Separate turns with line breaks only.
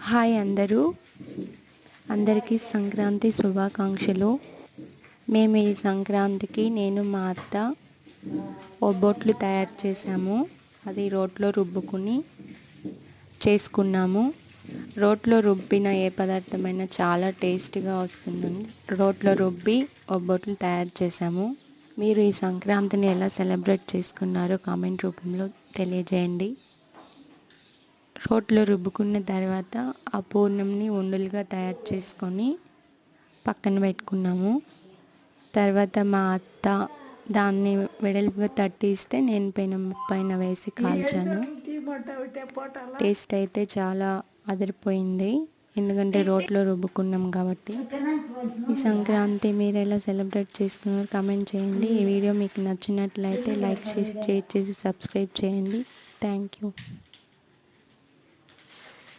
Hi అందరికీ సంక్రాంతి శుభాకాంక్షలు. మేము ఈ సంక్రాంతికి నేను మా అత్త ఒబ్బొట్లు తయారు చేసాము. అది రోట్లో రుబ్బుకుని చేసుకున్నాము. రోట్లో రుబ్బిన ఏ పదార్థమైనా చాలా టేస్టీగా వస్తుందండి. రోట్లో రుబ్బి ఒబ్బొట్లు తయారు చేసాము. మీరు ఈ సంక్రాంతిని ఎలా సెలబ్రేట్ చేసుకున్నారో కామెంట్ రూపంలో తెలియజేయండి. రోట్లో రుబ్బుకున్న తర్వాత ఆ పూర్ణంని ఉండలుగా తయారు చేసుకొని పక్కన పెట్టుకున్నాము. తర్వాత మా అత్త దాన్ని వెడల్పుగా తట్టిస్తే నేను పైన వేసి కాల్చాను. టేస్ట్ అయితే చాలా అదిరిపోయింది, ఎందుకంటే రోట్లో రుబ్బుకున్నాం కాబట్టి. ఈ సంక్రాంతి మీరు ఎలా సెలబ్రేట్ చేసుకున్నారో కామెంట్ చేయండి. ఈ వీడియో మీకు నచ్చినట్లయితే లైక్ చేసి, షేర్ చేసి, సబ్స్క్రైబ్ చేయండి. Thank you.